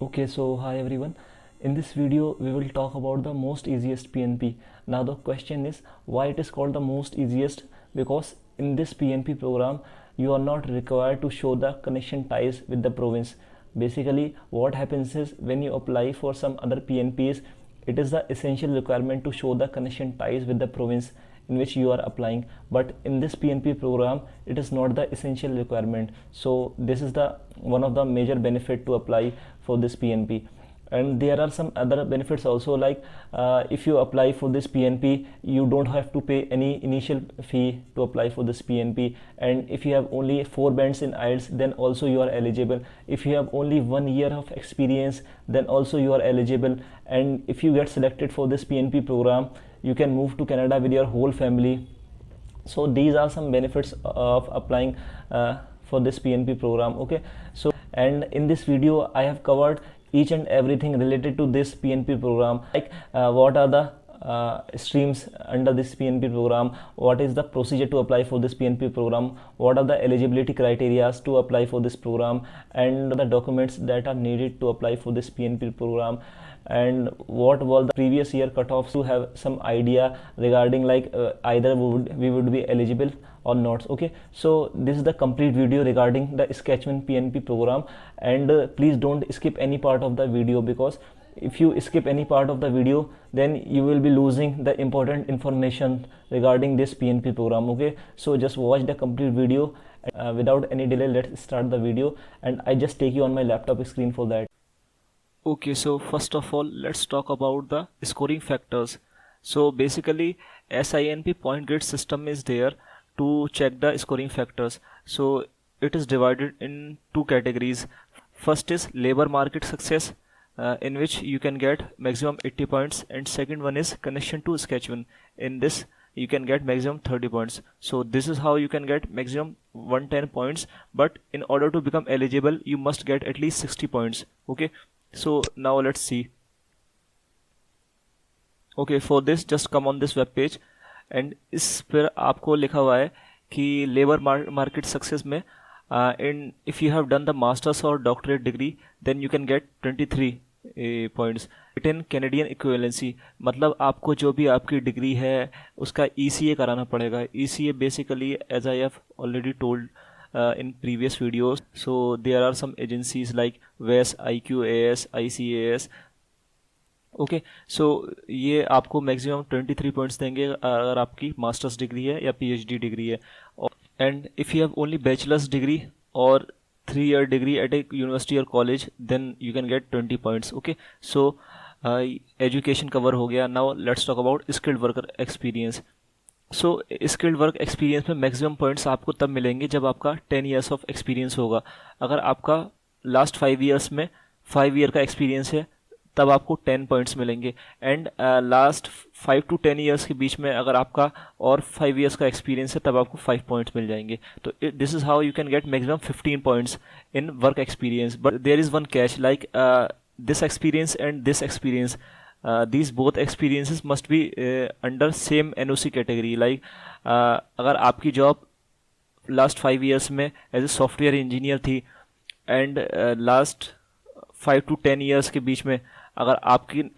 Okay, so hi everyone. In this video, we will talk about the most easiest PNP. Now the question is why it is called the most easiest, because in this PNP program, you are not required to show the connection ties with the province. Basically, what happens is when you apply for some other PNPs, it is the essential requirement to show the connection ties with the province in which you are applying, but in this PNP program it is not the essential requirement. So this is the one of the major benefit to apply for this PNP. And there are some other benefits also, like if you apply for this PNP, you don't have to pay any initial fee to apply for this PNP. And if you have only 4 bands in IELTS, then also you are eligible. If you have only 1 year of experience, then also you are eligible. And if you get selected for this PNP program, you can move to Canada with your whole family. So these are some benefits of applying for this PNP program. Okay, so and in this video I have covered each and everything related to this PNP program, like what are the streams under this PNP program, what is the procedure to apply for this PNP program, what are the eligibility criteria to apply for this program, and the documents that are needed to apply for this PNP program, and what were the previous year cutoffs, to have some idea regarding like either we would be eligible or not. Okay, so this is the complete video regarding the Sketchman PNP program, and please don't skip any part of the video, because if you skip any part of the video, then you will be losing the important information regarding this PNP program. Okay, so just watch the complete video. Without any delay, let's start the video, and I just take you on my laptop screen for that. Okay, so first of all, let's talk about the scoring factors. So basically, SINP point grid system is there to check the scoring factors. So it is divided in 2 categories. First is labor market success, in which you can get maximum 80 points, and second one is connection to Sketchman. In this you can get maximum 30 points. So this is how you can get maximum 110 points, but in order to become eligible you must get at least 60 points. Okay, so now let's see. Okay, for this just come on this web page, and इस पर आपको लिखा हुआ है कि labour market success में in if you have done the masters or doctorate degree, then you can get 23 points. Written Canadian equivalency, मतलब आपको जो भी आपकी डिग्री है उसका ECA कराना पड़ेगा. ECA basically, as I have already told in previous videos, so there are some agencies like WES, IQAS, ICAS. Okay, so ये आपको मैक्सिमम 23 पॉइंट्स देंगे अगर आपकी मास्टर्स डिग्री है या PhD डिग्री है. And if you have only bachelor's degree और 3-year degree at a university और college, then you can get 20 points. Okay, so education cover हो गया. Now let's talk about skilled worker experience. So skilled work experience में maximum points आपको तब मिलेंगे जब आपका 10 years ऑफ एक्सपीरियंस होगा. अगर आपका लास्ट 5 years में 5 year का एक्सपीरियंस है तब आपको 10 पॉइंट्स मिलेंगे. एंड लास्ट 5 to 10 years के बीच में अगर आपका और 5 years का एक्सपीरियंस है तब आपको 5 पॉइंट्स मिल जाएंगे. तो this is how you can get maximum 15 points in work experience. But there is one catch, like this experience and this experience, these both experiences must be under same NOC category. like अगर आपकी job last 5 years में as a software engineer थी, and last 5 to 10 years के बीच में अगर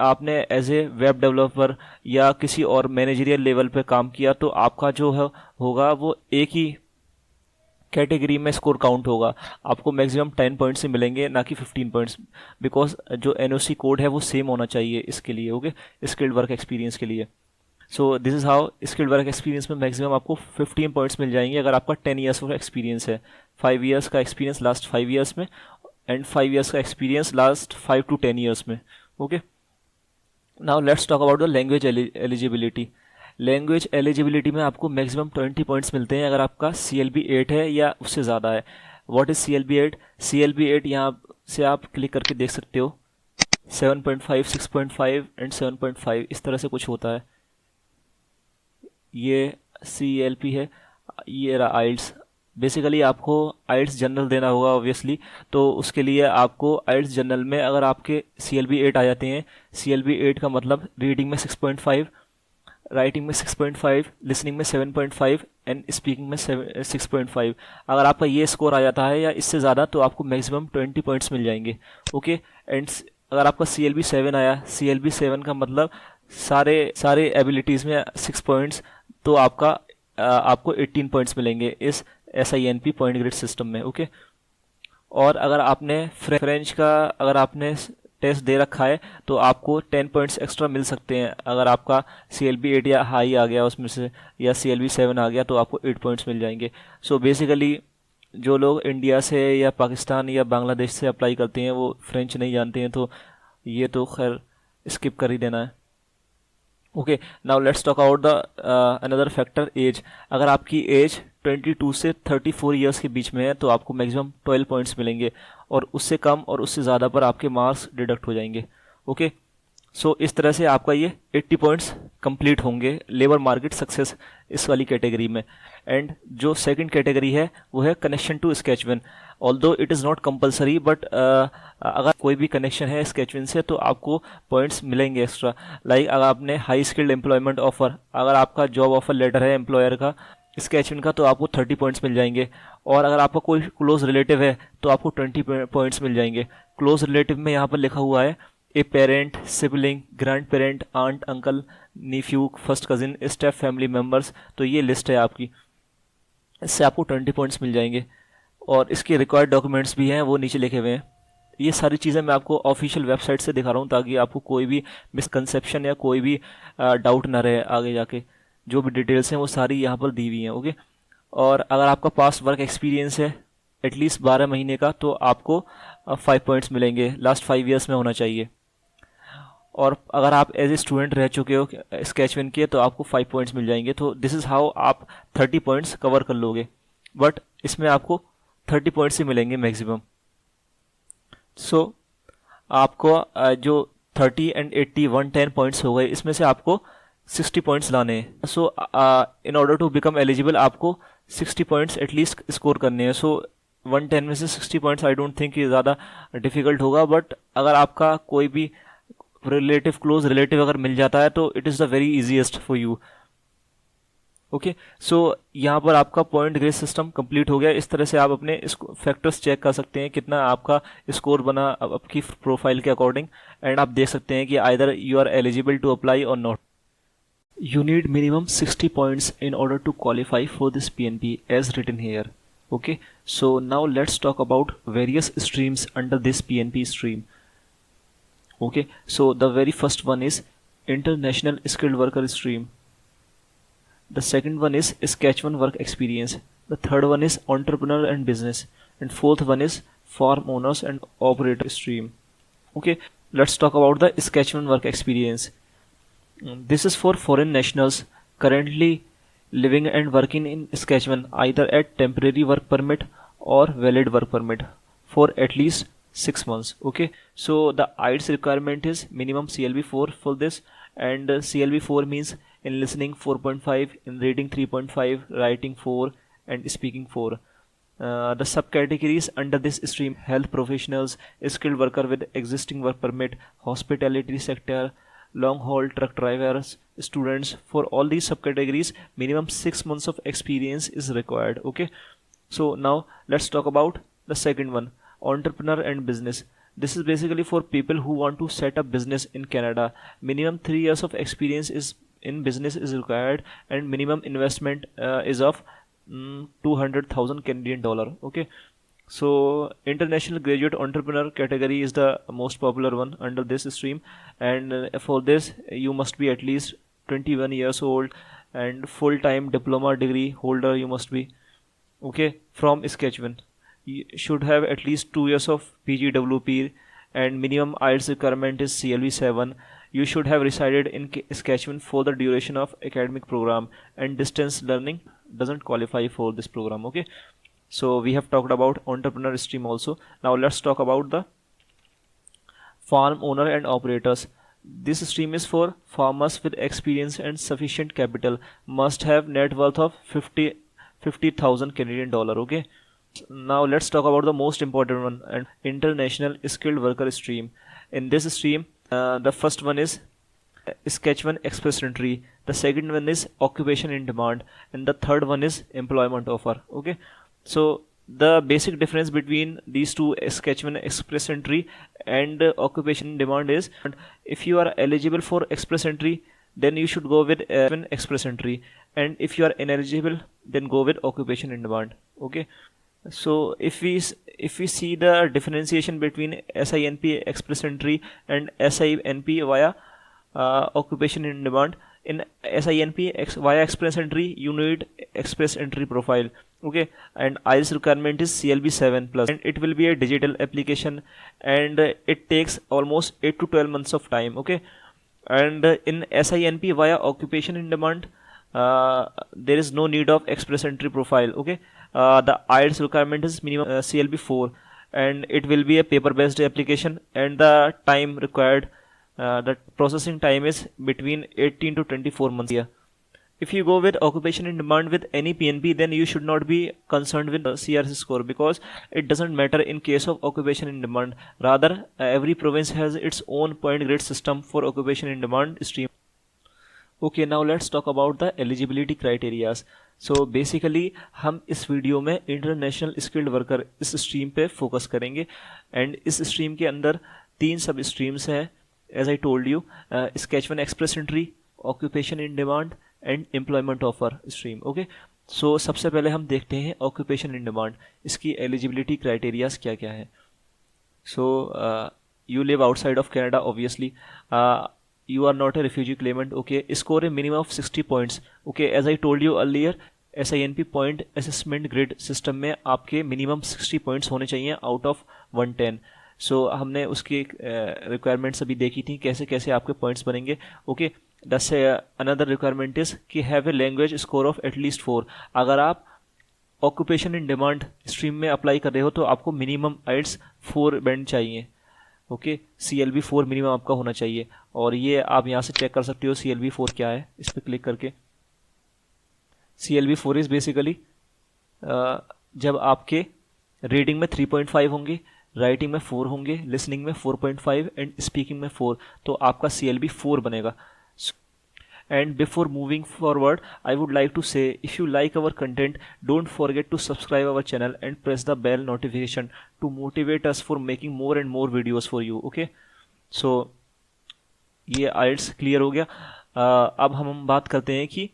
आपने as a web developer या किसी और मैनेजरियल लेवल पे काम किया, तो आपका जो है होगा वो एक ही कैटेगरी में स्कोर काउंट होगा. आपको मैक्सिमम 10 पॉइंट्स ही मिलेंगे, ना कि 15 पॉइंट्स, बिकॉज जो NOC कोड है वो सेम होना चाहिए इसके लिए. ओके, स्किल्ड वर्क एक्सपीरियंस के लिए. So this is how skilled work experience में मैक्सिमम आपको 15 पॉइंट्स मिल जाएंगे अगर आपका 10 years ऑफ एक्सपीरियंस है. 5 years का एक्सपीरियंस लास्ट 5 years में, एंड 5 years का एक्सपीरियंस लास्ट 5 to 10 years में. Okay, now let's talk about the language eligibility. Language eligibility में आपको मैक्सिमम 20 पॉइंट्स मिलते हैं अगर आपका CLB 8 है या उससे ज़्यादा है. What is CLB 8? CLB 8 यहाँ से आप क्लिक करके देख सकते हो. 7.5, 6.5 एंड 7.5 इस तरह से कुछ होता है. ये CLP है, ये रहा IELTS. बेसिकली आपको IELTS जनरल देना होगा ऑब्वियसली, तो उसके लिए आपको IELTS जनरल में अगर आपके CLB 8 आ जाते हैं, CLB 8 का मतलब रीडिंग में 6.5, राइटिंग में 6.5, लिसनिंग में 7.5 एंड स्पीकिंग में 6.5। अगर आपका ये स्कोर आ जाता है या इससे ज़्यादा तो आपको मैक्सिमम 20 पॉइंट्स मिल जाएंगे। ओके, एंड अगर आपका CLB 7 आया, CLB 7 का मतलब सारे एबिलिटीज़ में 6 पॉइंट्स, तो आपको 18 पॉइंट्स मिलेंगे इस SINP पॉइंट ग्रेड सिस्टम में। ओके, और अगर आपने फ्रेंच का अगर आपने टेस्ट दे रखा है तो आपको 10 पॉइंट्स एक्स्ट्रा मिल सकते हैं। अगर आपका CLB 8 या हाई आ गया उसमें से, या CLB 7 आ गया, तो आपको 8 पॉइंट्स मिल जाएंगे। सो बेसिकली जो लोग इंडिया से या पाकिस्तान या बांग्लादेश से अप्लाई करते हैं वो फ्रेंच नहीं जानते हैं, तो ये तो खैर स्किप कर ही देना है। Okay, now let's talk about the another factor, age. अगर आपकी एज 22 से 34 ईयर्स के बीच में है तो आपको मैक्सिमम 12 पॉइंट्स मिलेंगे, और उससे कम और उससे ज़्यादा पर आपके मार्क्स डिडक्ट हो जाएंगे। ओके, सो इस तरह से आपका ये 80 पॉइंट्स कंप्लीट होंगे लेबर मार्केट सक्सेस इस वाली कैटेगरी में। एंड जो सेकंड कैटेगरी है वो है connection to Saskatchewan. Although it is not compulsory, but अगर कोई भी कनेक्शन है स्केचविन से तो आपको पॉइंट्स मिलेंगे एक्स्ट्रा। लाइक अगर आपने हाई स्किल्ड एम्प्लॉयमेंट ऑफर, अगर आपका जॉब ऑफर लेटर है एम्प्लॉयर का स्केचविन का, तो आपको 30 पॉइंट्स मिल जाएंगे। और अगर आपका कोई क्लोज रिलेटिव है तो आपको 20 पॉइंट्स मिल जाएंगे। क्लोज रिलेटिव में यहाँ पर लिखा हुआ है a parent, sibling, grand parent, aunt, uncle, nephew, first cousin, step family members, तो ये लिस्ट है आपकी, इससे आपको 20 पॉइंट्स मिल जाएंगे। और इसके रिक्वायर्ड डॉक्यूमेंट्स भी हैं, वो नीचे लिखे हुए हैं। ये सारी चीज़ें मैं आपको ऑफिशियल वेबसाइट से दिखा रहा हूँ ताकि आपको कोई भी मिसकंसेप्शन या कोई भी डाउट ना रहे आगे जाके। जो भी डिटेल्स हैं वो सारी यहाँ पर दी हुई हैं। ओके, और अगर आपका पास वर्क एक्सपीरियंस है एटलीस्ट 12 महीने का तो आपको 5 पॉइंट्स मिलेंगे, लास्ट 5 ईयर्स में होना चाहिए। और अगर आप एज ए स्टूडेंट रह चुके हो स्केचविन के तो आपको 5 पॉइंट्स मिल जाएंगे। तो दिस इज़ हाउ आप 30 पॉइंट्स कवर कर लोगे, बट इसमें आपको 30 पॉइंट्स ही मिलेंगे मैक्सिमम। सो आपको जो 30 एंड 80 110 पॉइंट्स हो गए, इसमें से आपको 60 पॉइंट्स लाने हैं। So in order to become eligible आपको 60 पॉइंट्स एटलीस्ट स्कोर करने हैं। सो 110 में से 60 पॉइंट्स आई डोंट थिंक ये ज़्यादा डिफिकल्ट होगा, बट अगर आपका कोई भी रिलेटिव, क्लोज रिलेटिव अगर मिल जाता है तो it is the very easiest for you. Okay, so यहाँ पर आपका पॉइंट ग्रेड सिस्टम कंप्लीट हो गया। इस तरह से आप अपने फैक्टर्स चेक कर सकते हैं कितना आपका स्कोर बना आपकी प्रोफाइल के अकॉर्डिंग, एंड आप देख सकते हैं कि either you are eligible to apply और not. You need minimum 60 points in order to qualify for this PNP as written here. Okay, so now let's talk about various streams under this PNP stream. Okay, so the very first one is International Skilled Worker stream. The second one is Sketch1 work experience. The third one is entrepreneur and business. And fourth one is farm owners and operator stream. Okay, let's talk about the Sketch1 work experience. This is for foreign nationals currently living and working in Saskatchewan either at temporary work permit or valid work permit for at least 6 months. Okay, so the IELTS requirement is minimum CLB 4 for this, and CLB 4 means in listening 4.5, in reading 3.5, writing 4, and speaking 4. The subcategories under this stream: health professionals, skilled worker with existing work permit, hospitality sector, long haul truck drivers, students. For all these subcategories minimum 6 months of experience is required. Okay, so now let's talk about the second one, entrepreneur and business. This is basically for people who want to set up business in Canada. Minimum 3 years of experience is in business is required, and minimum investment is of 200,000 Canadian dollar. Okay, so international graduate entrepreneur category is the most popular one under this stream, and for this you must be at least 21 years old and full-time diploma degree holder you must be. Okay, from Saskatchewan. You should have at least 2 years of PGWP, and minimum IELTS requirement is CLB 7. You should have resided in Saskatchewan for the duration of academic program, and distance learning doesn't qualify for this program. Okay, so we have talked about entrepreneur stream also. Now let's talk about the farm owner and operators. This stream is for farmers with experience and sufficient capital, must have net worth of 50,000 Canadian dollar. Okay, now let's talk about the most important one, and international skilled worker stream. In this stream the first one is sketch 1 express entry, the second one is occupation in demand, and the third one is employment offer. Okay, so the basic difference between these two, sketch 1 express entry and occupation in demand, is if you are eligible for express entry, then you should go with express entry, and if you are ineligible, then go with occupation in demand. Okay, so if we see the differentiation between SINP express entry and SINP via occupation in demand, in SINP via express entry you need express entry profile. Okay, and IELTS requirement is CLB 7+, and it will be a digital application, and it takes almost 8 to 12 months of time. Okay, and in SINP via occupation in demand, there is no need of express entry profile. Okay, the IELTS requirement is minimum CLB 4, and it will be a paper based application, and the time required, the processing time is between 18 to 24 months here. If you go with occupation in demand with any PNP, then you should not be concerned with the CRC score, because it doesn't matter in case of occupation in demand. Rather, every province has its own point grade system for occupation in demand stream. Okay, now let's talk about the eligibility criterias. So basically हम इस video में international skilled worker इस stream पे focus करेंगे, and इस stream के अंदर 3 sub streams हैं, as I told you, Saskatchewan 1 express entry, occupation in demand and employment offer stream. Okay, so सबसे पहले हम देखते हैं ऑक्यूपेशन इन डिमांड, इसकी एलिजिबिलिटी क्राइटेरियाज क्या क्या है. सो you live outside of Canada, obviously. You are not a refugee claimant. Okay, score a minimum of 60 points. Okay, as I told you earlier, SINP point assessment grid system में आपके minimum 60 points होने चाहिए out of 110. So हमने उसकी requirements अभी देखी थी, कैसे कैसे आपके points बनेंगे. Okay, another requirement is कि have a language score of at least 4. अगर आप ऑक्यूपेशन इन डिमांड स्ट्रीम में अप्लाई कर रहे हो तो आपको मिनिमम IELTS 4 बैंड चाहिए. ओके, CLB 4 मिनिमम आपका होना चाहिए, और ये आप यहाँ से चेक कर सकते हो CLB 4 क्या है, इस पर क्लिक करके. CLB 4 इज बेसिकली जब आपके रीडिंग में 3.5 होंगे, राइटिंग में 4 होंगे, लिसनिंग में 4.5 एंड स्पीकिंग में 4, तो आपका CLB 4 बनेगा. And before moving forward, I would like to say, if you like our content, don't forget to subscribe our channel and press the bell notification to motivate us for making more and more videos for you. Okay, so ये IELTS clear हो गया. अब हम बात करते हैं कि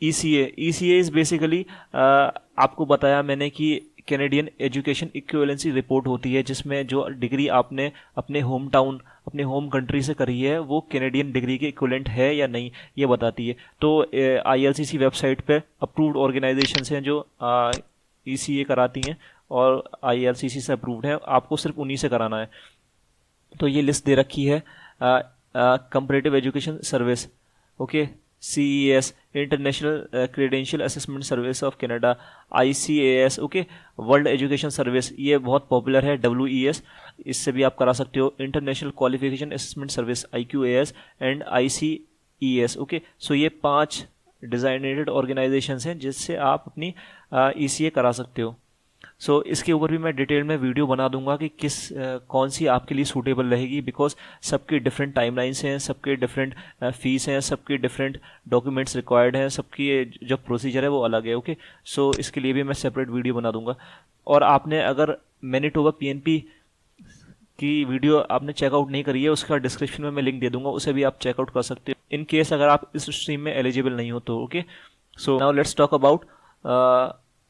ECA is basically, आपको बताया मैंने कि कैनेडियन एजुकेशन इक्विवेलेंसी रिपोर्ट होती है, जिसमें जो डिग्री आपने अपने होम टाउन, अपने होम कंट्री से करी है, वो कैनेडियन डिग्री के इक्विवेलेंट है या नहीं, ये बताती है. तो IRCC वेबसाइट पे अप्रूव्ड ऑर्गेनाइजेशंस हैं जो ECA कराती हैं और IRCC से अप्रूव्ड है, आपको सिर्फ उन्हीं से कराना है. तो ये लिस्ट दे रखी है. Comparative education service, okay, CES international credential assessment service of Canada, ICAS, okay, world education service, ये बहुत पॉपुलर है, WES, इससे भी आप करा सकते हो. International qualification assessment service, IQAS and ICES. Okay, so ये 5 डिजाइनेटेड ऑर्गेनाइजेशंस हैं जिससे आप अपनी ECA करा सकते हो. सो इसके ऊपर भी मैं डिटेल में वीडियो बना दूंगा कि कौन सी आपके लिए सूटेबल रहेगी, बिकॉज सबके डिफरेंट टाइमलाइंस हैं, सबके डिफरेंट फीस हैं, सबके डिफरेंट डॉक्यूमेंट्स रिक्वायर्ड हैं, सबकी जो प्रोसीजर है वो अलग है. ओके, सो इसके लिए भी मैं सेपरेट वीडियो बना दूंगा. और आपने अगर मैनिटोबा PNP की वीडियो आपने चेकआउट नहीं करी है, उसका डिस्क्रिप्शन में मैं लिंक दे दूंगा, उसे भी आप चेकआउट कर सकते हो इन केस अगर आप इस स्ट्रीम में एलिजिबल नहीं हो तो. Okay, so now let's talk about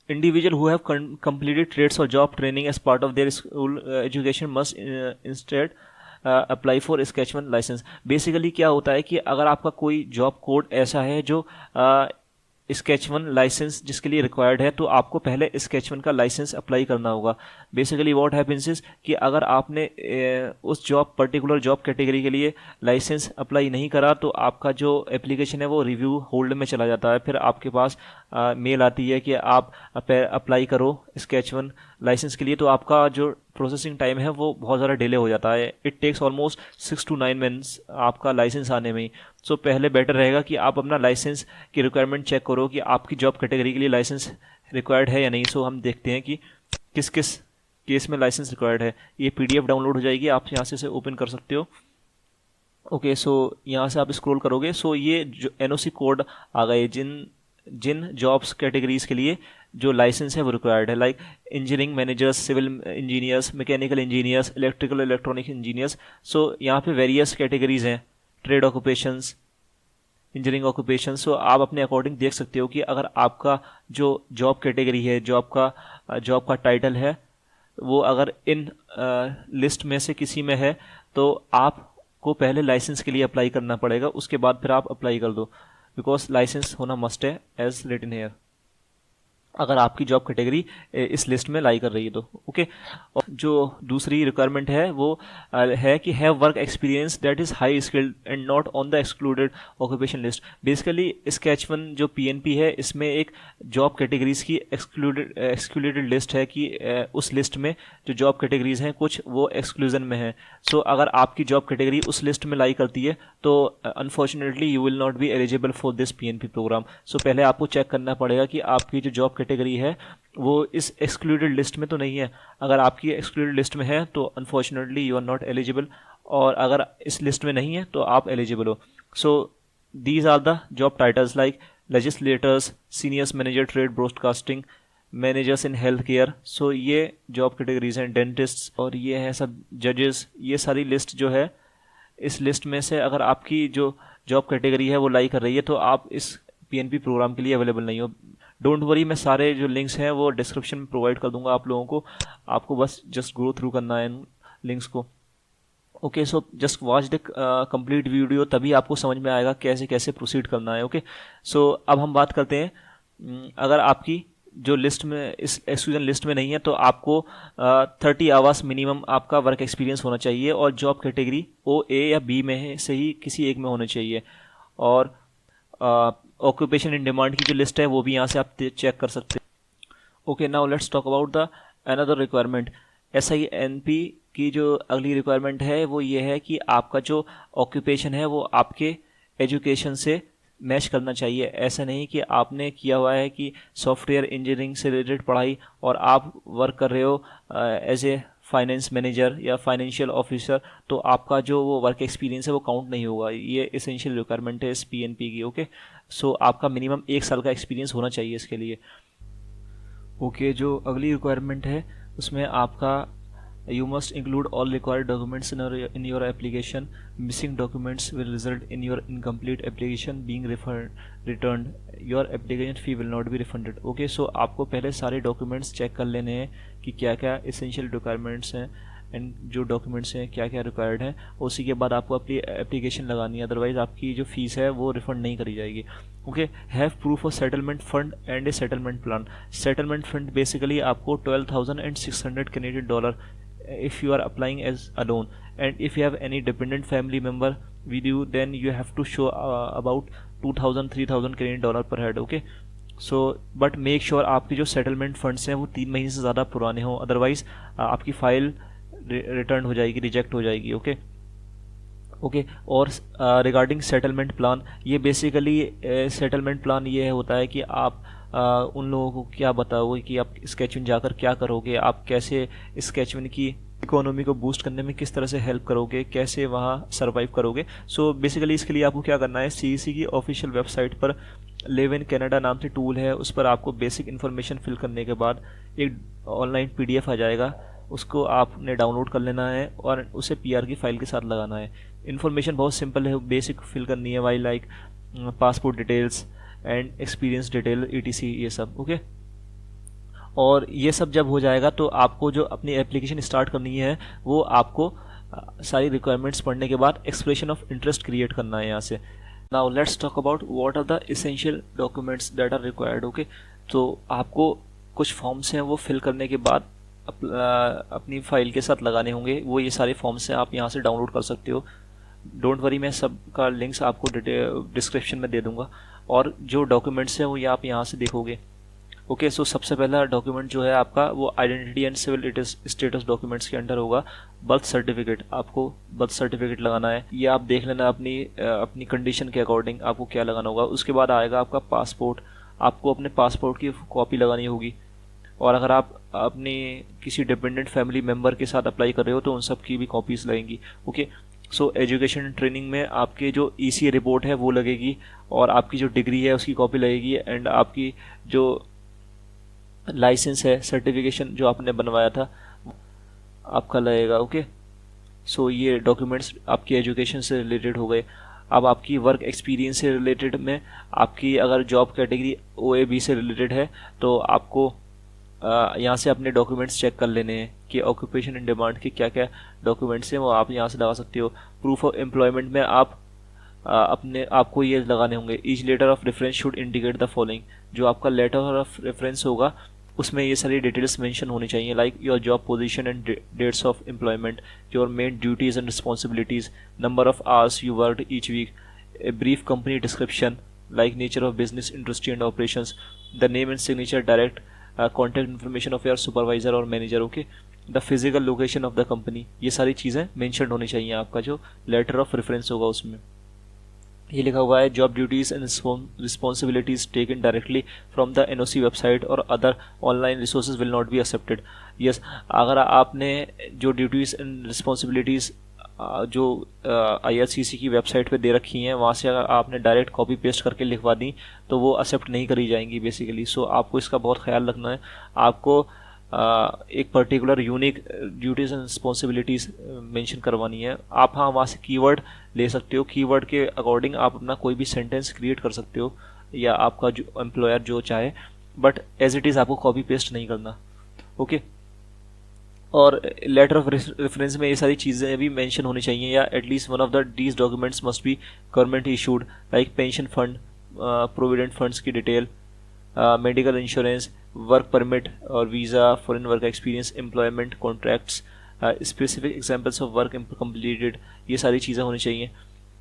individual who have completed trades or job training as part of their school education must instead apply for sketch 1 license. Basically क्या होता है कि अगर आपका कोई जॉब कोड ऐसा है जो स्केच 1 लाइसेंस जिसके लिए रिक्वायर्ड है, तो आपको पहले स्केच 1 का लाइसेंस अप्लाई करना होगा. बेसिकली व्हाट हैपेंस इज कि अगर आपने उस पर्टिकुलर जॉब कैटेगरी के लिए लाइसेंस अप्लाई नहीं करा, तो आपका जो एप्लीकेशन है वो रिव्यू होल्ड में चला जाता है. फिर आपके पास मेल आती है कि आप अप्लाई करो स्केच 1 लाइसेंस के लिए, तो आपका जो प्रोसेसिंग टाइम है वो बहुत ज़्यादा डिले हो जाता है. It takes almost 6 to 9 months आपका लाइसेंस आने में ही. सो पहले बेटर रहेगा कि आप अपना लाइसेंस की रिक्वायरमेंट चेक करो कि आपकी जॉब कैटेगरी के लिए लाइसेंस रिक्वायर्ड है या नहीं. सो हम देखते हैं कि किस किस केस में लाइसेंस रिक्वायर्ड है. ये PDF डाउनलोड हो जाएगी, आप यहाँ से ओपन कर सकते हो. ओके, सो यहाँ से आप स्क्रॉल करोगे, सो ये जो एनओसी कोड आ गए जिन जिन जॉब्स कैटेगरीज के लिए जो लाइसेंस है वो रिक्वायर्ड है, like engineering managers, civil engineers, mechanical engineers, electrical electronic engineers. So यहाँ पे वेरियस कैटेगरीज हैं, trade occupations, engineering occupation. So आप अपने अकॉर्डिंग देख सकते हो कि अगर आपका जो जॉब कैटेगरी है, जॉब का टाइटल है, वो अगर इन लिस्ट में से किसी में है तो आपको पहले लाइसेंस के लिए अप्लाई करना पड़ेगा, उसके बाद फिर आप अप्लाई कर दो, बिकॉज लाइसेंस होना मस्ट है एज रिटन हेयर, अगर आपकी जॉब कैटेगरी इस लिस्ट में लाई कर रही है तो। ओके, और जो दूसरी रिक्वायरमेंट है वो है कि have work experience that is high skilled and not on the excluded occupation list. Basically Saskatchewan जो पीएनपी है इसमें एक जॉब कैटेगरीज की एक्सक्लूडेड लिस्ट है कि उस लिस्ट में जो जॉब कैटेगरीज हैं कुछ वो एक्सक्लूजन में है। सो अगर आपकी जॉब कैटेगरी उस लिस्ट में लाई करती है तो unfortunately you will not be eligible for this PNP program. So पहले आपको चेक करना पड़ेगा कि आपकी जो जॉब कैटेगरी है वो इस एक्सक्लूडेड लिस्ट में तो नहीं है। अगर आपकी एक्सक्लूडेड लिस्ट में है तो unfortunately you are not eligible, और अगर इस लिस्ट में नहीं है तो आप एलिजिबल हो। So these are the job titles like legislators, seniors manager trade broadcasting, managers in health care. So ये जॉब कैटेगरीज हैं, डेंटिस्ट, और ये है सब जजेस। ये सारी लिस्ट जो है, इस लिस्ट में से अगर आपकी जो जॉब कैटेगरी है वो लाई कर रही है तो आप इस पीएनपी प्रोग्राम के लिए अवेलेबल नहीं हो। डोंट वरी, मैं सारे जो लिंक्स हैं वो डिस्क्रिप्शन में प्रोवाइड कर दूंगा आप लोगों को, आपको बस जस्ट गो थ्रू करना है इन लिंक्स को। Okay, so just watch the complete video, तभी आपको समझ में आएगा कैसे कैसे प्रोसीड करना है। ओके, सो अब हम बात करते हैं, अगर आपकी जो लिस्ट में इस एक्सक्लूजन लिस्ट में नहीं है तो आपको 30 आवर्स मिनिमम आपका वर्क एक्सपीरियंस होना चाहिए, और जॉब कैटेगरी ओ, ए या बी में है से ही किसी एक में होना चाहिए। और ऑक्यूपेशन इन डिमांड की जो लिस्ट है वो भी यहाँ से आप चेक कर सकते हैं। Okay, now let's talk about the another requirement. SINP की जो अगली रिक्वायरमेंट है वो ये है कि आपका जो ऑक्यूपेशन है वो आपके एजुकेशन से मैच करना चाहिए। ऐसा नहीं कि आपने किया हुआ है कि सॉफ्टवेयर इंजीनियरिंग से रिलेटेड पढ़ाई और आप वर्क कर रहे हो एज ए फाइनेंस मैनेजर या फाइनेंशियल ऑफिसर, तो आपका जो वो वर्क एक्सपीरियंस है वो काउंट नहीं होगा। ये एसेंशियल रिक्वायरमेंट है इस पीएनपी की। ओके, सो आपका मिनिमम 1 साल का एक्सपीरियंस होना चाहिए इसके लिए। ओके, जो अगली रिक्वायरमेंट है उसमें आपका you must include all required documents in your application. Missing documents will result in your incomplete application being returned. Your application fee will not be refunded. Okay, so आपको पहले सारे डॉक्यूमेंट्स चेक कर लेने हैं कि क्या क्या एसेंशियल रिक्वायरमेंट्स हैं एंड जो डॉक्यूमेंट्स हैं क्या क्या रिक्वायर्ड हैं, उसी के बाद आपको अपनी एप्लीकेशन लगानी है, अदरवाइज आपकी जो फीस है वो रिफंड नहीं करी जाएगी। Okay, have proof of settlement fund and A settlement plan. Settlement fund basically आपको 12,600 Canadian dollar if you are applying as a loan, and if you have any dependent family member with you then you have to show about 2,000-3,000 Canadian dollar per head. Okay, so but make sure आपकी जो settlement funds हैं वो 3 महीने से ज़्यादा पुराने हों, otherwise आपकी फाइल रिटर्न हो जाएगी, रिजेक्ट हो जाएगी। ओके, और रिगार्डिंग सेटलमेंट प्लान, ये बेसिकली सेटलमेंट प्लान ये होता है कि आप उन लोगों को क्या बताओगे कि आप स्केचविन जाकर क्या करोगे, आप कैसे स्केचविन की इकोनॉमी को बूस्ट करने में किस तरह से हेल्प करोगे, कैसे वहाँ सर्वाइव करोगे। सो बेसिकली इसके लिए आपको क्या करना है, CEC की ऑफिशियल वेबसाइट पर लिव इन कनाडा नाम से टूल है, उस पर आपको बेसिक इन्फॉर्मेशन फिल करने के बाद एक ऑनलाइन PDF आ जाएगा, उसको आपने डाउनलोड कर लेना है और उसे PR की फाइल के साथ लगाना है। इन्फॉर्मेशन बहुत सिंपल है, बेसिक फिल करनी है, why like passport details and experience detail ETC ये सब। ओके, और ये सब जब हो जाएगा तो आपको जो अपनी एप्लीकेशन स्टार्ट करनी है वो आपको सारी रिक्वायरमेंट्स पढ़ने के बाद एक्सप्रेशन ऑफ इंटरेस्ट क्रिएट करना है यहाँ से। Now let's talk about what are the essential documents that are required. Okay, तो आपको कुछ फॉर्म्स हैं वो फिल करने के बाद अपनी फाइल के साथ लगाने होंगे, वो ये सारे फॉर्म्स हैं, आप यहाँ से डाउनलोड कर सकते हो। डोंट वरी, मैं सब का लिंक्स आपको डिस्क्रिप्शन में दे दूंगा, और जो डॉक्यूमेंट्स हैं वो आप यहाँ से देखोगे। ओके, सो सबसे पहला डॉक्यूमेंट जो है आपका वो identity and civil status documents के अंडर होगा। बर्थ सर्टिफिकेट, आपको बर्थ सर्टिफिकेट लगाना है, ये आप देख लेना अपनी कंडीशन के अकॉर्डिंग आपको क्या लगाना होगा। उसके बाद आएगा आपका पासपोर्ट, आपको अपने पासपोर्ट की कॉपी लगानी होगी, और अगर आप अपने किसी डिपेंडेंट फैमिली मेम्बर के साथ अप्लाई कर रहे हो तो उन सब की भी कॉपीज़ लगेंगी। ओके, सो एजुकेशन ट्रेनिंग में आपके जो ECA रिपोर्ट है वो लगेगी, और आपकी जो डिग्री है उसकी कॉपी लगेगी, एंड आपकी जो लाइसेंस है, सर्टिफिकेशन जो आपने बनवाया था आपका लगेगा। ओके, सो ये डॉक्यूमेंट्स आपकी एजुकेशन से रिलेटेड हो गए। अब आपकी वर्क एक्सपीरियंस से रिलेटेड में आपकी अगर जॉब कैटेगरी OAB से रिलेटेड है तो आपको यहाँ से अपने डॉक्यूमेंट्स चेक कर लेने हैं कि ऑक्यूपेशन इन डिमांड के क्या क्या डॉक्यूमेंट्स हैं, वो आप यहाँ से लगा सकते हो। प्रूफ ऑफ एम्प्लॉयमेंट में आप अपने आपको ये लगाने होंगे, each letter of reference should indicate the following. जो आपका लेटर ऑफ रेफरेंस होगा उसमें ये सारी डिटेल्स मेंशन होनी चाहिए, like your job position and dates of employment, your main duties and responsibilities, number of hours you work each week, a brief company description like nature of business, industry and operations, the name and signature, direct contact information of your supervisor और manager, okay, the physical location of the company. ये सारी चीज़ें mention होनी चाहिए आपका जो letter of reference होगा उसमें। ये लिखा हुआ है job duties and responsibilities taken directly from the NOC website और other online resources will not be accepted. Yes, अगर आपने जो ड्यूटीज़ एंड रिस्पॉन्सिबिलिटीज़ जो IRCC की वेबसाइट पे दे रखी हैं वहाँ से अगर आपने डायरेक्ट कॉपी पेस्ट करके लिखवा दी तो वो एक्सेप्ट नहीं करी जाएंगी बेसिकली। सो आपको इसका बहुत ख्याल रखना है। आपको एक particular unique duties and responsibilities mention करवानी है। आप हाँ वहाँ से कीवर्ड ले सकते हो, कीवर्ड के अकॉर्डिंग आप अपना कोई भी सेंटेंस क्रिएट कर सकते हो या आपका जो एम्प्लॉयर जो चाहे, बट एज इट इज़ आपको कॉपी पेस्ट नहीं करना। ओके, और लेटर ऑफ रेफरेंस में ये सारी चीज़ें भी मेंशन होनी चाहिए, या at least one of the these documents must be government issued, like pension fund, provident funds की detail, medical insurance, work permit और visa, foreign work experience, employment contracts, specific examples of work completed, ये सारी चीज़ें होनी चाहिए।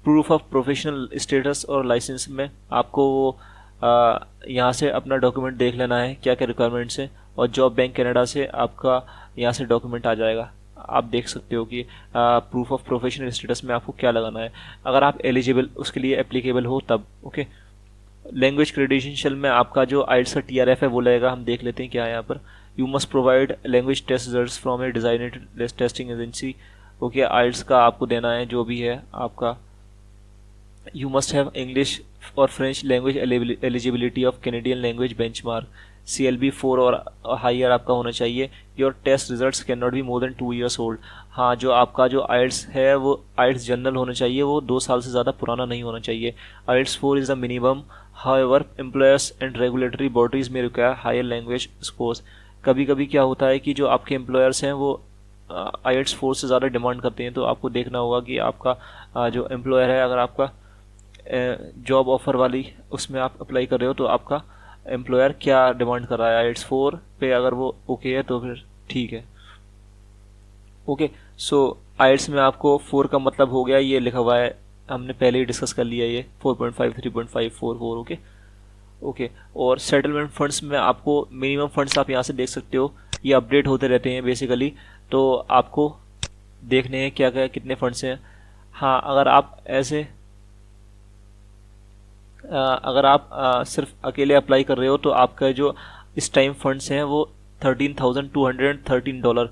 Proof of professional status और licence में आपको यहाँ से अपना डॉक्यूमेंट देख लेना है क्या क्या रिक्वायरमेंट्स हैं, और जॉब बैंक कनाडा से आपका यहाँ से डॉक्यूमेंट आ जाएगा। आप देख सकते हो कि प्रूफ ऑफ प्रोफेशनल स्टेटस में आपको क्या लगाना है, अगर आप एलिजिबल उसके लिए एप्लीकेबल हो तब। ओके, लैंग्वेज क्रेडेंशियल में आपका जो आइल्स का TRF है वो लगेगा। हम देख लेते हैं क्या है यहाँ पर। You must provide language test results from a designed testing agency. Okay, IELTS का आपको देना है जो भी है आपका। यू मस्ट हैव इंग्लिश और French language eligibility of Canadian language benchmark, CLB 4 और हायर आपका होना चाहिए। Your test results can not be more than 2 years old. हाँ, जो आपका जो आइल्स है वो आइल्स जनरल होना चाहिए, वो 2 साल से ज़्यादा पुराना नहीं होना चाहिए। आइल्स 4 is the minimum. However employers and regulatory bodies में रिक्वायर हायर लैंग्वेज स्कोर्स। कभी कभी क्या होता है कि जो आपके एम्प्लॉयर्स हैं वो IELTS 4 से ज़्यादा डिमांड करते हैं, तो आपको देखना होगा कि आपका जो एम्प्लॉयर है, अगर आपका जॉब ऑफर वाली उसमें आप अप्लाई कर रहे हो तो आपका एम्प्लॉयर क्या डिमांड कर रहा है। IELTS 4 पे अगर वो ओके है तो फिर ठीक है। ओके, सो IELTS में आपको 4 का मतलब हो गया, ये लिखा हुआ है, हमने पहले ही डिस्कस कर लिया, ये 4.5, 3.5, 4, 4। ओके ओके, और सेटलमेंट फंड्स में आपको मिनिमम फंड्स आप यहाँ से देख सकते हो, ये अपडेट होते रहते हैं बेसिकली, तो आपको देखने हैं क्या क्या कितने फंड्स हैं। हाँ, अगर आप सिर्फ अकेले अप्लाई कर रहे हो तो आपका जो इस टाइम फंड्स हैं वो $13,213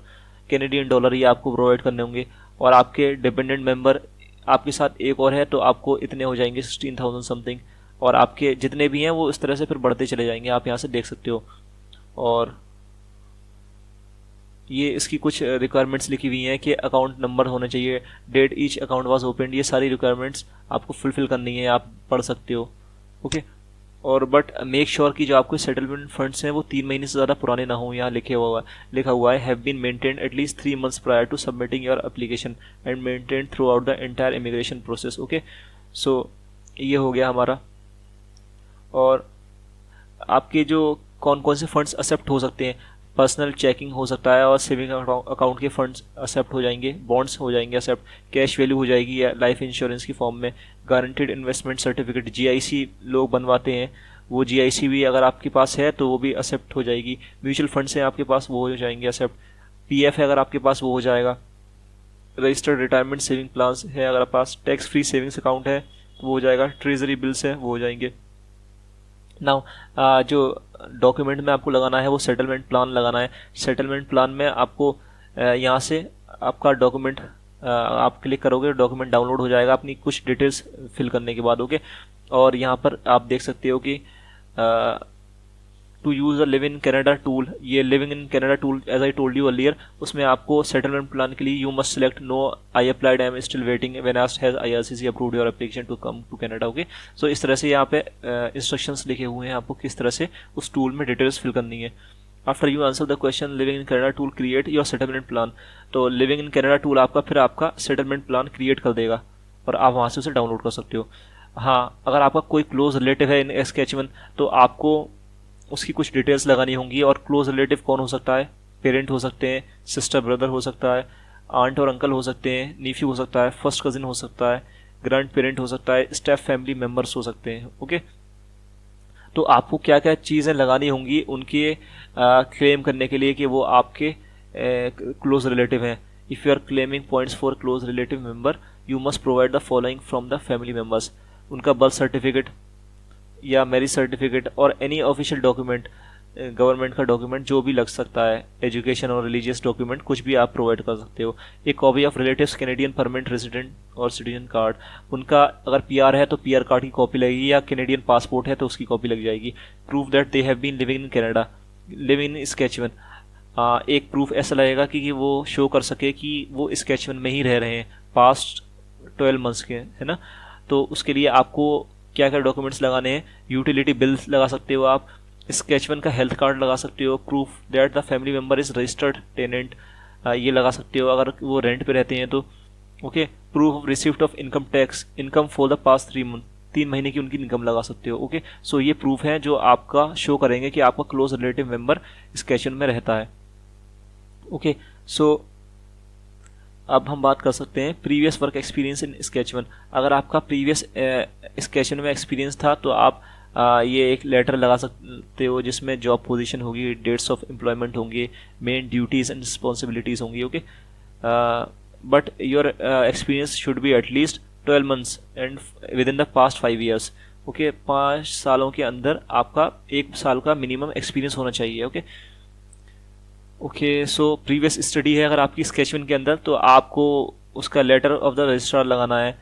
कैनेडियन डॉलर ये आपको प्रोवाइड करने होंगे, और आपके डिपेंडेंट मेंबर आपके साथ एक और है तो आपको इतने हो जाएंगे 16,000 समथिंग, और आपके जितने भी हैं वो इस तरह से फिर बढ़ते चले जाएंगे, आप यहाँ से देख सकते हो। और ये इसकी कुछ रिक्वायरमेंट्स लिखी हुई हैं कि अकाउंट नंबर होना चाहिए, date each account was opened, ये सारी रिक्वायरमेंट्स आपको फुलफिल करनी है, आप पढ़ सकते हो। ओके, और बट मेक श्योर कि जो आपके सेटलमेंट फंड्स हैं वो 3 महीने से ज़्यादा पुराने ना हो। यहाँ लिखा हुआ है have been maintained at least 3 months prior to submitting your application and maintained throughout the entire immigration process. Okay, so ये हो गया हमारा। और आपके जो कौन कौन से फंड्स एक्सेप्ट हो सकते हैं, पर्सनल चेकिंग हो सकता है और सेविंग अकाउंट के फंड्स एक्सेप्ट हो जाएंगे, बॉन्ड्स हो जाएंगे एक्सेप्ट, कैश वैल्यू हो जाएगी या लाइफ इंश्योरेंस की फॉर्म में, गारंटेड इन्वेस्टमेंट सर्टिफिकेट GIC लोग बनवाते हैं, वो GIC भी अगर आपके पास है तो वो भी एक्सेप्ट हो जाएगी। म्यूचुअल फंड्स हैं आपके पास वो हो जाएंगे एक्सेप्ट, PF है अगर आपके पास वो हो जाएगा, रजिस्टर्ड रिटायरमेंट सेविंग प्लान्स है अगर आपके पास, टैक्स फ्री सेविंग्स अकाउंट है तो वो हो जाएगा, ट्रेजरी बिल्स है वो हो जाएंगे। नाउ जो डॉक्यूमेंट में आपको लगाना है वो सेटलमेंट प्लान लगाना है। सेटलमेंट प्लान में आपको यहाँ से आपका डॉक्यूमेंट आप क्लिक करोगे डॉक्यूमेंट डाउनलोड हो जाएगा अपनी कुछ डिटेल्स फिल करने के बाद। ओके, और यहाँ पर आप देख सकते हो कि to use a live in Canada tool, ये living in Canada tool as I told you earlier, उसमें आपको सेटलमेंट प्लान के लिए you must select no I applied I am still waiting when asked has IRCC approved your application to come to Canada. Okay, so इस तरह से यहाँ पे instructions लिखे हुए हैं आपको किस तरह से उस टूल में डिटेल्स फिल करनी है। After you answer the question living in Canada tool create your settlement plan, तो लिविंग इन कनाडा टूल आपका फिर आपका सेटलमेंट प्लान क्रिएट कर देगा और आप वहाँ से उसे डाउनलोड कर सकते हो। हाँ, अगर आपका कोई क्लोज रिलेटिव है इन स्केचवन तो आपको उसकी कुछ डिटेल्स लगानी होंगी। और क्लोज रिलेटिव कौन हो सकता है? पेरेंट हो सकते हैं, सिस्टर ब्रदर हो सकता है, आंट और अंकल हो सकते हैं, नीफ्यू हो सकता है, फर्स्ट कजिन हो सकता है, ग्रैंड पेरेंट हो सकता है, स्टेप फैमिली मेम्बर्स हो सकते हैं। ओके, तो आपको क्या क्या चीज़ें लगानी होंगी उनके क्लेम करने के लिए कि वो आपके क्लोज रिलेटिव हैं। If you are claiming points for close relative member you must provide the following from the family members, उनका बर्थ सर्टिफिकेट या मैरिज सर्टिफिकेट और एनी ऑफिशियल डॉक्यूमेंट, गवर्नमेंट का डॉक्यूमेंट जो भी लग सकता है, एजुकेशन और रिलीजियस डॉक्यूमेंट कुछ भी आप प्रोवाइड कर सकते हो। एक copy of relatives Canadian permanent resident और सिटीजन कार्ड, उनका अगर पीआर है तो पीआर कार्ड की कॉपी लगेगी, या कैनेडियन पासपोर्ट है तो उसकी कॉपी लग जाएगी। Proof that they have been living in Canada, living in Saskatchewan, एक प्रूफ ऐसा लगेगा कि वो शो कर सके कि वो स्केचवन में ही रह रहे हैं पास्ट 12 मंथ्स के, है ना। तो उसके लिए आपको क्या क्या डॉक्यूमेंट्स लगाने हैं? यूटिलिटी बिल्स लगा सकते हो आप, स्केचवन का हेल्थ कार्ड लगा सकते हो, proof that the family member is registered tenant, ये लगा सकते हो अगर वो रेंट पे रहते हैं तो। Okay, proof of receipt of income tax, income for the past 3 month, 3 महीने की उनकी इनकम लगा सकते हो। ओके, सो ये प्रूफ है जो आपका शो करेंगे कि आपका क्लोज रिलेटिव मेम्बर स्केचवन में रहता है। ओके, सो अब हम बात कर सकते हैं प्रीवियस वर्क एक्सपीरियंस इन स्केचवन। अगर आपका प्रीवियस स्केचवन में एक्सपीरियंस था तो आप ये एक लेटर लगा सकते हो जिसमें जॉब पोजीशन होगी, डेट्स ऑफ एम्प्लॉयमेंट होंगे, मेन ड्यूटीज़ एंड रिस्पॉन्सिबिलिटीज़ होंगी। Okay, but your experience should be at least 12 months and with in the past 5 years. Okay, 5 सालों के अंदर आपका 1 साल का मिनिमम एक्सपीरियंस होना चाहिए। Okay okay, so previous study है अगर आपकी स्केचवन के अंदर तो आपको उसका लेटर ऑफ द रजिस्ट्रार लगाना है।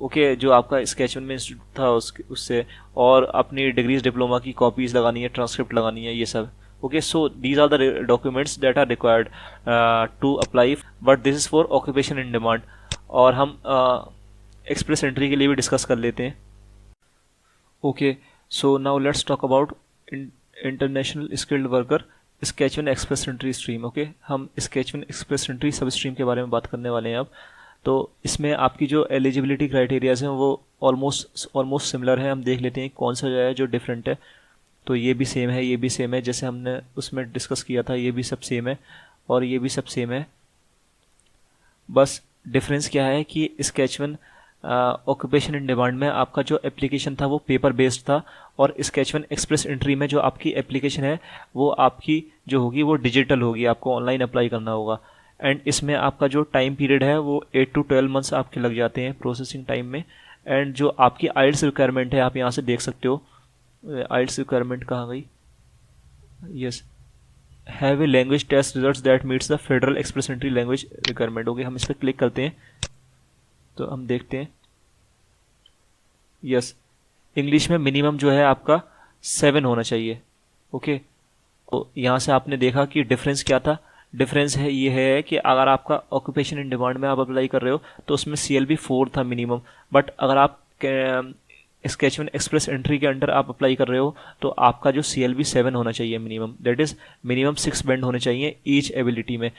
ओके, जो आपका स्केचवन में इंस्टीट्यूट था उससे, और अपनी डिग्रीज डिप्लोमा की कॉपीज लगानी है, ट्रांसक्रिप्ट लगानी है, ये सब। Okay, so these are the documents that are required to apply, but this is for occupation in demand. और हम एक्सप्रेस एंट्री के लिए भी डिस्कस कर लेते हैं। Okay, so now let's talk about international skilled worker Saskatchewan express entry stream. Okay, हम Saskatchewan express entry sub stream के बारे में बात करने वाले हैं अब। तो इसमें आपकी जो एलिजिबिलिटी क्राइटेरियाज हैं वो ऑलमोस्ट सिमिलर है। हम देख लेते हैं कौन सा जो है जो डिफरेंट है। तो ये भी सेम है, ये भी सेम है, जैसे हमने उसमें डिस्कस किया था, ये भी सब सेम है और ये भी सब सेम है। बस डिफरेंस क्या है कि स्केचवन ऑक्यूपेशन इन डिमांड में आपका जो एप्लीकेशन था वो पेपर बेस्ड था, और स्केचवन एक्सप्रेस एंट्री में जो आपकी एप्लीकेशन है वो आपकी जो होगी वो डिजिटल होगी, आपको ऑनलाइन अप्लाई करना होगा। एंड इसमें आपका जो टाइम पीरियड है वो 8 to 12 मंथ्स आपके लग जाते हैं प्रोसेसिंग टाइम में। एंड जो आपकी आइल्स रिक्वायरमेंट है आप यहाँ से देख सकते हो, आइल्स रिक्वायरमेंट कहाँ गई? Yes, have a language test results that meets the federal express entry language requirement. Okay, हम इस पर क्लिक करते हैं तो हम देखते हैं, यस, इंग्लिश में मिनिमम जो है आपका 7 होना चाहिए। ओके, तो यहाँ से आपने देखा कि डिफरेंस क्या था। डिफरेंस है ये है कि अगर आपका ऑक्यूपेशन इन डिमांड में आप अप्लाई कर रहे हो तो उसमें CLB 4 था मिनिमम, बट अगर आप स्केचवन एक्सप्रेस एंट्री के अंडर आप अप्लाई कर रहे हो तो आपका जो CLB 7 होना चाहिए minimum, that is minimum 6 band होने चाहिए ईच एबिलिटी में।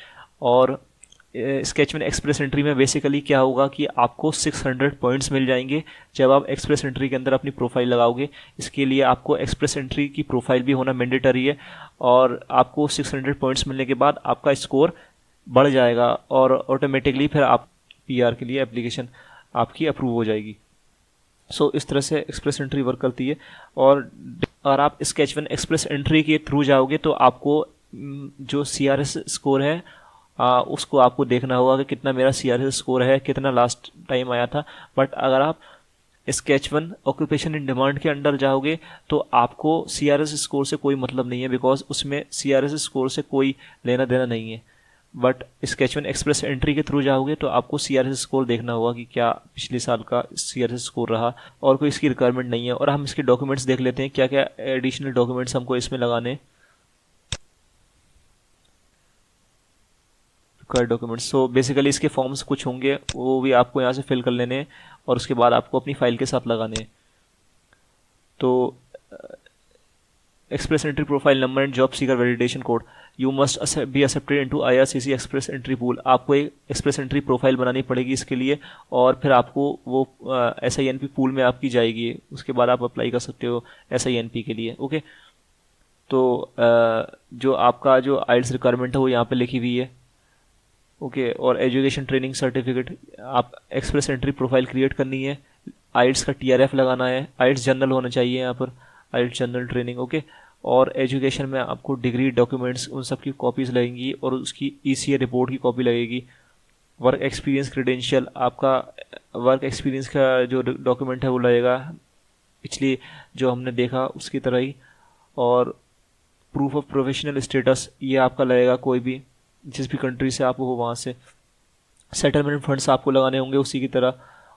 और स्केचवन एक्सप्रेस एंट्री में बेसिकली क्या होगा कि आपको 600 पॉइंट्स मिल जाएंगे जब आप एक्सप्रेस एंट्री के अंदर अपनी प्रोफाइल लगाओगे। इसके लिए आपको एक्सप्रेस एंट्री की प्रोफाइल भी होना मैंडेटरी है, और आपको 600 पॉइंट्स मिलने के बाद आपका स्कोर बढ़ जाएगा और ऑटोमेटिकली फिर आप PR के लिए एप्लीकेशन आपकी अप्रूव हो जाएगी। सो इस तरह से एक्सप्रेस एंट्री वर्क करती है। और अगर आप स्केचवन एक्सप्रेस एंट्री के थ्रू जाओगे तो आपको जो CRS स्कोर है उसको आपको देखना होगा कि कितना मेरा CRS स्कोर है, कितना लास्ट टाइम आया था। बट अगर आप स्केचवन ऑक्यूपेशन इन डिमांड के अंडर जाओगे तो आपको CRS स्कोर से कोई मतलब नहीं है, बिकॉज उसमें CRS स्कोर से कोई लेना देना नहीं है। बट स्केचवन एक्सप्रेस एंट्री के थ्रू जाओगे तो आपको CRS स्कोर देखना होगा कि क्या पिछले साल का CRS स्कोर रहा, और कोई इसकी रिक्वायरमेंट नहीं है। और हम इसके डॉक्यूमेंट्स देख लेते हैं क्या क्या एडिशनल डॉक्यूमेंट्स हमको इसमें लगाने। रिक्वायर्ड डॉक्यूमेंट्स, सो बेसिकली इसके फॉर्म्स कुछ होंगे, वो भी आपको यहाँ से फिल कर लेने हैं और उसके बाद आपको अपनी फाइल के साथ लगाने हैं। तो express entry profile number and job seeker validation code, you must be accepted into IRCC express entry pool. आपको एक एक्सप्रेस एंट्री प्रोफाइल बनानी पड़ेगी इसके लिए, और फिर आपको वो SINP पूल में आपकी जाएगी, उसके बाद आप अप्लाई कर सकते हो SINP के लिए। ओके, तो जो आपका जो IELTS रिक्वायरमेंट है वो यहाँ पे लिखी हुई है। ओके, और एजुकेशन ट्रेनिंग सर्टिफिकेट, आप एक्सप्रेस एंट्री प्रोफाइल क्रिएट करनी है, IELTS का TRF लगाना है, IELTS जनरल होना चाहिए यहाँ पर, IELTS जनरल ट्रेनिंग। ओके, और एजुकेशन में आपको डिग्री डॉक्यूमेंट्स उन सब की कॉपीज़ लगेंगी और उसकी ECA रिपोर्ट की कॉपी लगेगी। वर्क एक्सपीरियंस क्रेडेंशियल, आपका वर्क एक्सपीरियंस का जो डॉक्यूमेंट है वो लगेगा, पिछली जो हमने देखा उसकी तरह ही। और प्रूफ ऑफ प्रोफेशनल स्टेटस, ये आपका लगेगा, कोई भी जिस भी कंट्री से आप हो वहाँ से। सेटलमेंट फंड्स आपको लगाने होंगे उसी की तरह,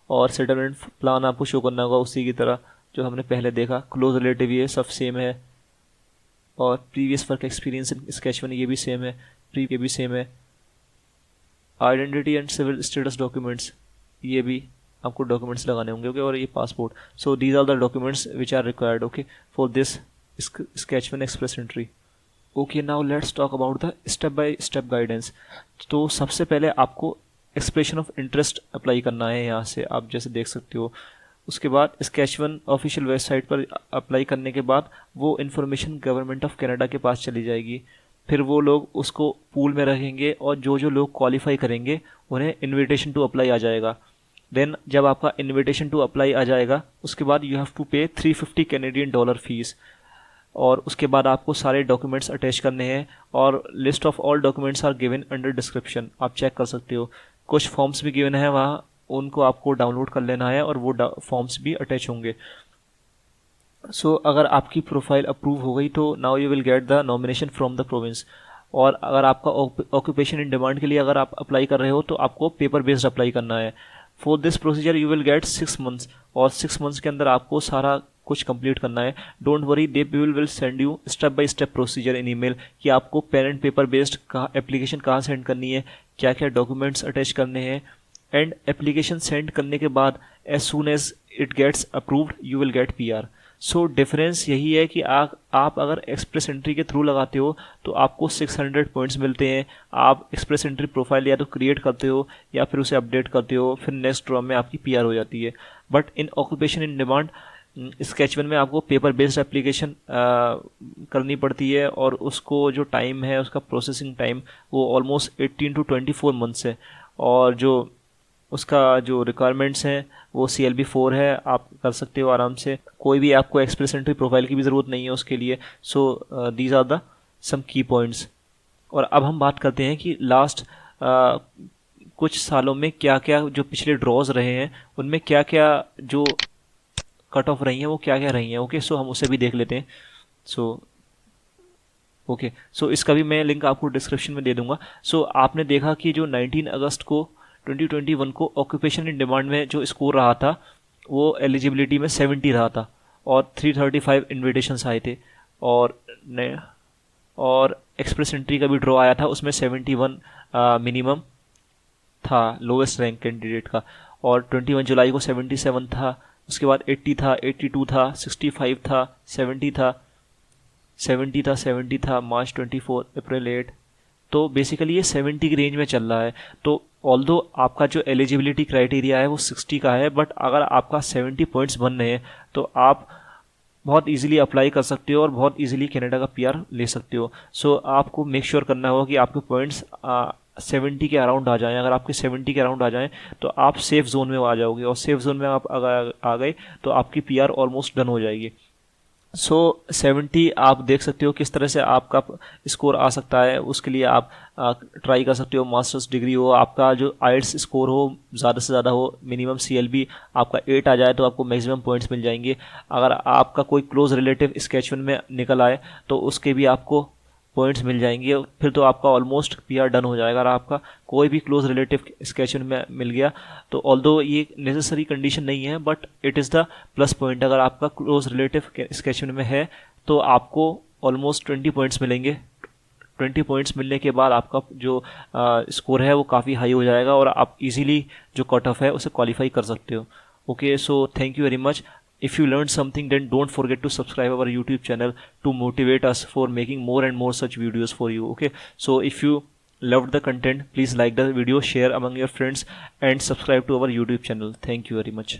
और सेटलमेंट प्लान आपको शो करना होगा उसी की तरह जो हमने पहले देखा। क्लोज रिलेटिव, ये सब सेम है। और previous work experience in Saskatchewan, ये भी सेम है, प्री के भी सेम है। Identity and civil status documents, ये भी आपको डॉक्यूमेंट्स लगाने होंगे। ओके, और ये passport. So these are the documents which are required okay for this Saskatchewan express entry. Okay, now let's talk about the step by step guidance. तो सबसे पहले आपको एक्सप्रेशन ऑफ इंटरेस्ट अप्लाई करना है, यहाँ से आप जैसे देख सकते हो। उसके बाद स्केचवन ऑफिशियल वेबसाइट पर अप्लाई करने के बाद वो इन्फॉर्मेशन गवर्नमेंट ऑफ कनाडा के पास चली जाएगी। फिर वो लोग उसको पूल में रखेंगे और जो जो लोग क्वालिफाई करेंगे उन्हें इनविटेशन टू अप्लाई आ जाएगा। देन जब आपका इनविटेशन टू अप्लाई आ जाएगा उसके बाद यू हैव टू पे $350 कैनेडियन फीस, और उसके बाद आपको सारे डॉक्यूमेंट्स अटैच करने हैं, और list of all documents are given under description, आप चेक कर सकते हो। कुछ फॉर्म्स भी गिवन है वहाँ, उनको आपको डाउनलोड कर लेना है और वो फॉर्म्स भी अटैच होंगे। सो अगर आपकी प्रोफाइल अप्रूव हो गई तो now you will get the nomination from the province. और अगर आपका ऑक्यूपेशन इन डिमांड के लिए अगर आप अप्लाई कर रहे हो तो आपको पेपर बेस्ड अप्लाई करना है। For this procedure you will gate 6 months, और 6 मंथ्स के अंदर आपको सारा कुछ कंप्लीट करना है। Don't worry, they will send you step by step procedure in email कि आपको pen and paper based application कहाँ सेंड करनी है, क्या क्या डॉक्यूमेंट्स अटैच करने हैं। एंड एप्लीकेशन सेंड करने के बाद as soon as it gets approved you will get PR। So difference यही है कि आप अगर एक्सप्रेस एंट्री के थ्रू लगाते हो तो आपको 600 पॉइंट्स मिलते हैं। आप एक्सप्रेस एंट्री प्रोफाइल या तो क्रिएट करते हो या फिर उसे अपडेट करते हो, फिर नेक्स्ट ड्रॉ में आपकी PR हो जाती है। But in occupation in demand Saskatchewan में आपको पेपर बेस्ड एप्लीकेशन करनी पड़ती है, और उसको जो टाइम है उसका प्रोसेसिंग टाइम वो ऑलमोस्ट 18 to 24 मंथ्स है, और जो उसका जो रिक्वायरमेंट्स हैं वो CLB 4 है, आप कर सकते हो आराम से। कोई भी आपको एक्सप्रेस एंट्री प्रोफाइल की भी ज़रूरत नहीं है उसके लिए। सो दीज आर द सम की पॉइंट्स। और अब हम बात करते हैं कि लास्ट कुछ सालों में क्या क्या जो पिछले ड्रॉज रहे हैं उनमें क्या क्या जो कट ऑफ रही हैं वो क्या क्या रही हैं। ओके, सो हम उसे भी देख लेते हैं। सो इसका भी मैं लिंक आपको डिस्क्रिप्शन में दे दूंगा। सो आपने देखा कि जो 19 अगस्त को 2021 को ऑक्यूपेशन इन डिमांड में जो स्कोर रहा था वो एलिजिबिलिटी में 70 रहा था, और 335 इन्विटेशंस आए थे, और एक्सप्रेस एंट्री का भी ड्रॉ आया था, उसमें 71 मिनिमम था लोवेस्ट रैंक कैंडिडेट का, और 21 जुलाई को 77 था, उसके बाद 80 था, 82 था, 65 था, 70 था, 70 था, मार्च 24, अप्रैल 8। तो बेसिकली ये 70 की रेंज में चल रहा है। तो ऑल्दो आपका जो एलिजिबिलिटी क्राइटेरिया है वो 60 का है, बट अगर आपका 70 पॉइंट्स बन रहे हैं तो आप बहुत इजीली अप्लाई कर सकते हो और बहुत इजीली कनाडा का PR ले सकते हो। सो आपको मेक श्योर करना होगा कि आपके पॉइंट्स 70 के अराउंड आ जाएं। अगर आपके 70 के अराउंड आ जाएं तो आप सेफ जोन में आ जाओगे, और सेफ जोन में आप अगर आ गए तो आपकी PR ऑलमोस्ट डन हो जाएगी। सो 70 आप देख सकते हो किस तरह से आपका स्कोर आ सकता है। उसके लिए आप ट्राई कर सकते हो मास्टर्स डिग्री हो, आपका जो IELTS स्कोर हो ज़्यादा से ज़्यादा हो, मिनिमम CLB आपका 8 आ जाए तो आपको मैक्सिमम पॉइंट्स मिल जाएंगे। अगर आपका कोई क्लोज रिलेटिव स्केचवन में निकल आए तो उसके भी आपको पॉइंट्स मिल जाएंगे, फिर तो आपका ऑलमोस्ट PR डन हो जाएगा। अगर आपका कोई भी क्लोज रिलेटिव स्केचवन में मिल गया तो ऑल्दो ये नेसेसरी कंडीशन नहीं है, but it is the plus point. अगर आपका क्लोज रिलेटिव स्केचवन में है तो आपको ऑलमोस्ट 20 पॉइंट्स मिलेंगे। 20 पॉइंट्स मिलने के बाद आपका जो स्कोर है वो काफ़ी हाई हो जाएगा और आप इजीली जो कट ऑफ है उसे क्वालिफाई कर सकते हो। Okay, so thank you very much. If you learned something, then don't forget to subscribe our YouTube channel to motivate us for making more and more such videos for you. Okay, so if you loved the content, please like the video, share among your friends, and subscribe to our YouTube channel. Thank you very much.